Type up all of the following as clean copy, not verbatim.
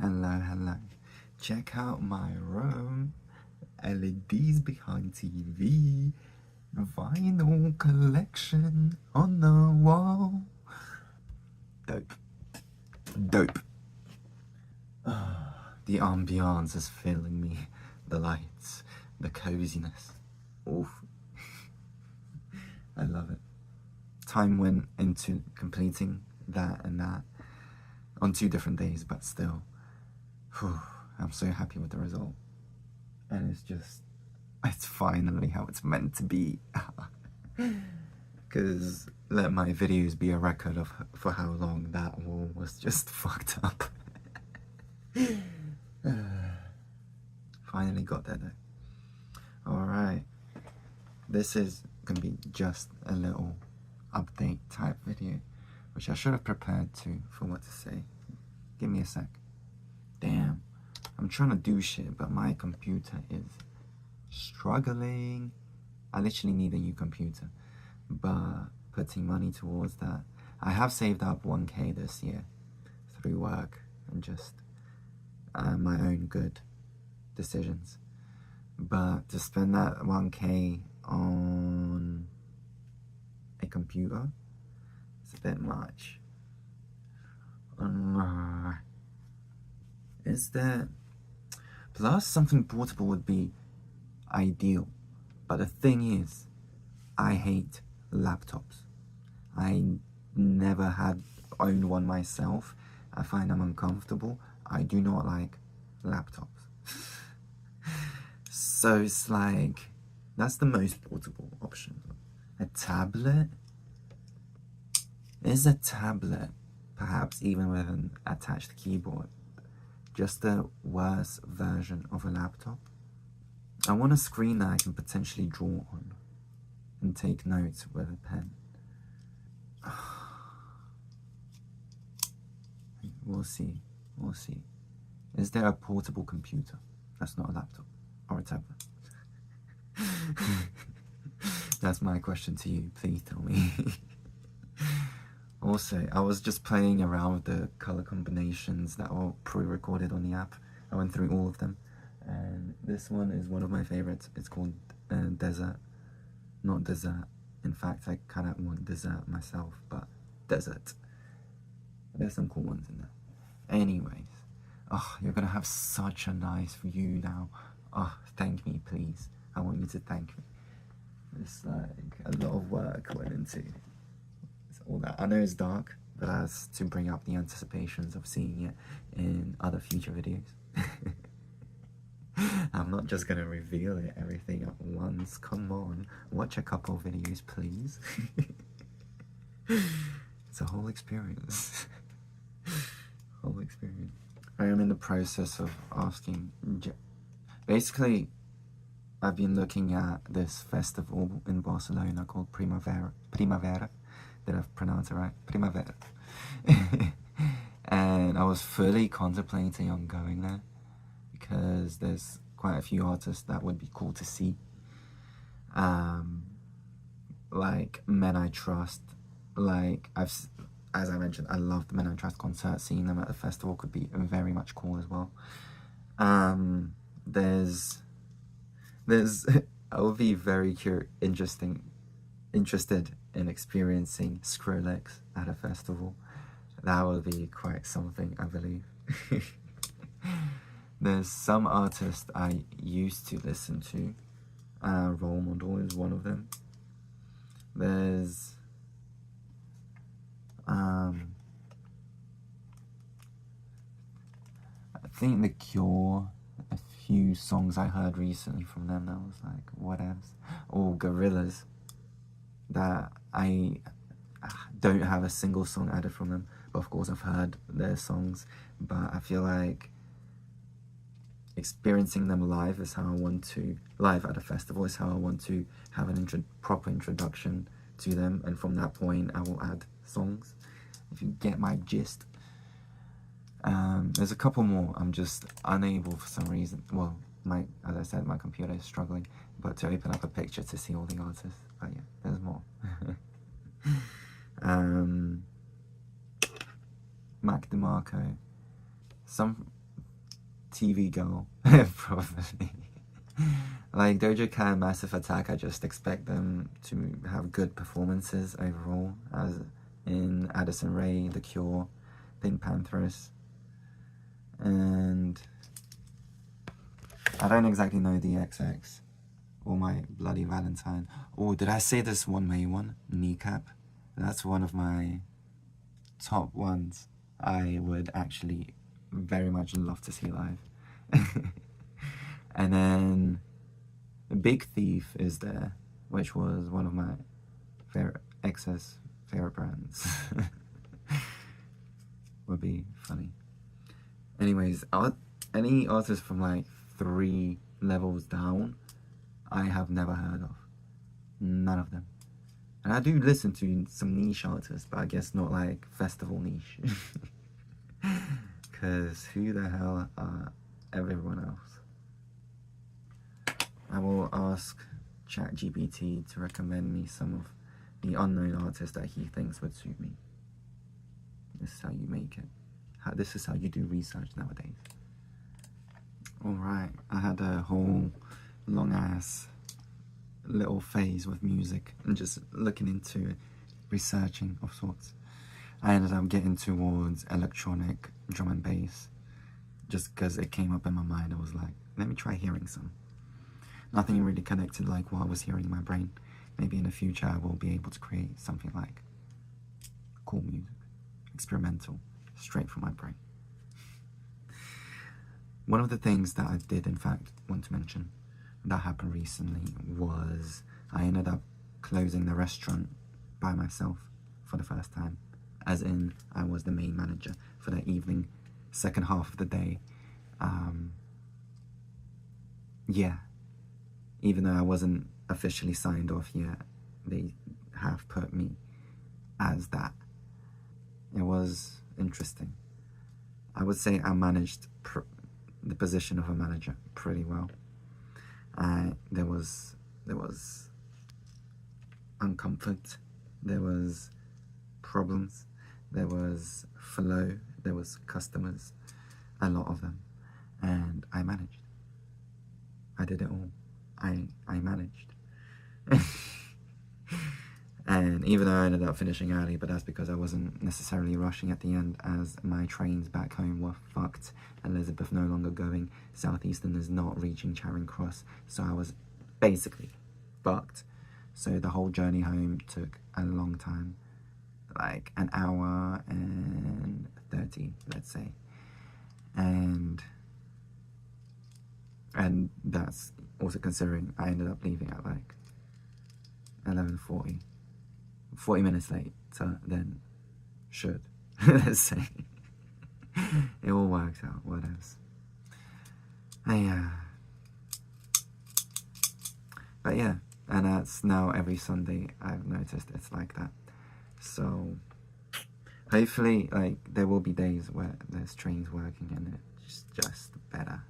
Hello, hello. Check out my room. LEDs behind TV. Vinyl collection on the wall. Dope. Dope. The ambiance is filling me. The lights, the coziness. Oof. I love it. Time went into completing that and that on 2 different days, but still. Whew, I'm so happy with the result. And it's finally how it's meant to be. Because let my videos be a record of for how long that wall was just fucked up. Finally got there though. Alright, this is gonna be just a little update type video, which I should have prepared for what to say. Give me a sec. Damn, I'm trying to do shit, but my computer is struggling. I literally need a new computer, but putting money towards that. I have saved up 1k this year through work and just my own good decisions. But to spend that 1k on a computer, it's a bit much. Is there... Plus, something portable would be ideal. But the thing is, I hate laptops. I never had owned one myself. I find them uncomfortable. I do not like laptops. So it's like, that's the most portable option. A tablet? Is a tablet, perhaps even with an attached keyboard, just a worse version of a laptop? I want a screen that I can potentially draw on and take notes with a pen. We'll see. We'll see. Is there a portable computer that's not a laptop or a tablet? That's my question to you. Please tell me. Also, I was just playing around with the color combinations that were pre-recorded on the app. I went through all of them, and this one is one of my favorites. It's called Desert. Not Dessert. In fact, I kind of want dessert myself, but Desert. There's some cool ones in there. Anyways, oh, you're gonna have such a nice view now. Oh, thank me, please. I want you to thank me. It's like a lot of work went into all that. I know it's dark, but that's to bring up the anticipations of seeing it in other future videos. I'm not just gonna reveal everything at once. Come on, watch a couple videos, please. It's a whole experience. Whole experience. I am in the process of asking. Basically, I've been looking at this festival in Barcelona called Primavera. Did I pronounce it right? Primavera. And I was fully contemplating on going there because there's quite a few artists that would be cool to see. Like Men I Trust. Like as I mentioned, I love the Men I Trust concert. Seeing them at the festival could be very much cool as well. There's I would be very interested in experiencing Skrillex at a festival. That would be quite something, I believe. There's some artists I used to listen to. Role Model is one of them. There's I think The Cure. A few songs I heard recently from them that was like, what else? Or Gorillaz, that I don't have a single song added from them, but of course I've heard their songs. But I feel like experiencing them live is how I want to, live at a festival is how I want to have an proper introduction to them, and from that point I will add songs, if you get my gist. There's a couple more. I'm just unable for some reason. Well, as I said, my computer is struggling, but to open up a picture to see all the artists. But yeah, there's more. Mac DeMarco. TV girl, probably. Like Doja Cat and Massive Attack, I just expect them to have good performances overall, as in Addison Rae, The Cure, Pink Panthers, and I don't exactly know the XX or My Bloody Valentine. Oh, did I say this one May one? Kneecap. That's one of my top ones I would actually very much love to see live. And then Big Thief is there, which was one of my favorite excess favorite brands. Would be funny. Anyways, any artists from like 3 levels down, I have never heard of. None of them. And I do listen to some niche artists, but I guess not like festival niche. Because who the hell are everyone else? I will ask ChatGPT to recommend me some of the unknown artists that he thinks would suit me. This is how you make it. This is how you do research nowadays. Alright, I had a whole long ass little phase with music and just looking into it, researching of sorts. I ended up getting towards electronic drum and bass just because it came up in my mind. I was like, let me try hearing some. Nothing really connected like what I was hearing in my brain. Maybe in the future I will be able to create something like cool music, experimental, straight from my brain. One of the things that I did in fact want to mention that happened recently was I ended up closing the restaurant by myself for the first time, as in I was the main manager for that evening, second half of the day. Yeah, even though I wasn't officially signed off yet, they have put me as that. It was interesting. I would say I managed the position of a manager pretty well. There was uncomfort, there was problems, there was flow, there was customers, a lot of them, and I managed. I did it all. I managed. And even though I ended up finishing early, but that's because I wasn't necessarily rushing at the end, as my trains back home were fucked. Elizabeth no longer going, Southeastern is not reaching Charing Cross, so I was basically fucked. So the whole journey home took a long time, like an hour and 30, let's say. And that's also considering I ended up leaving at like 11:40. 40 minutes late than should, let's say. It all works out, what else? But yeah, and that's now every Sunday I've noticed it's like that. So hopefully, like, there will be days where there's trains working and it's just better.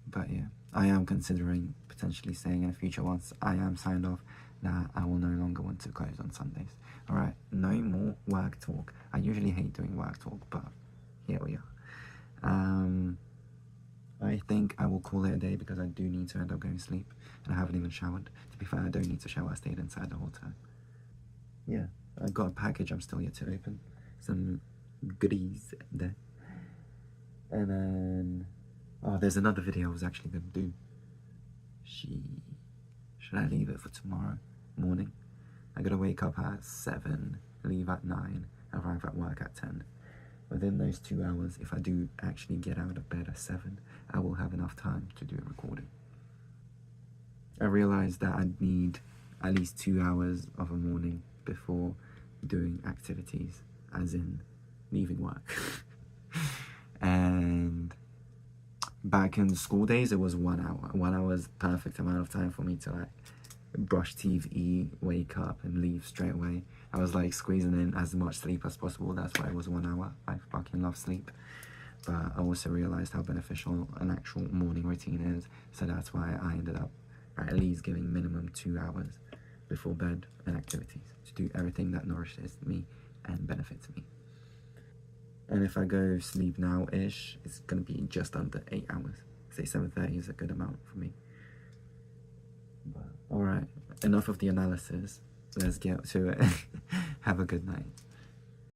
But yeah, I am considering potentially saying in the future, once I am signed off, that I will no longer want to close on Sundays. Alright, no more work talk. I usually hate doing work talk, but here we are. I think I will call it a day because I do need to end up going to sleep, and I haven't even showered. To be fair, I don't need to shower. I stayed inside the whole time. Yeah, I got a package I'm still yet to open. Some goodies there. And then, oh, there's another video I was actually going to do. Should I leave it for tomorrow morning? I gotta wake up at 7, leave at 9, arrive at work at 10. Within those 2 hours, if I do actually get out of bed at 7, I will have enough time to do a recording. I realized that I'd need at least 2 hours of a morning before doing activities, as in leaving work. And back in school days, it was 1 hour. 1 hour is the perfect amount of time for me to like brush teeth, eat, wake up, and leave straight away. I was like squeezing in as much sleep as possible. That's why it was 1 hour. I fucking love sleep. But I also realized how beneficial an actual morning routine is. So that's why I ended up at least giving minimum 2 hours before bed and activities to do everything that nourishes me and benefits me. And if I go sleep now-ish, it's going to be just under 8 hours. Say 7:30 is a good amount for me. But, alright, enough of the analysis. Let's get to it. Have a good night.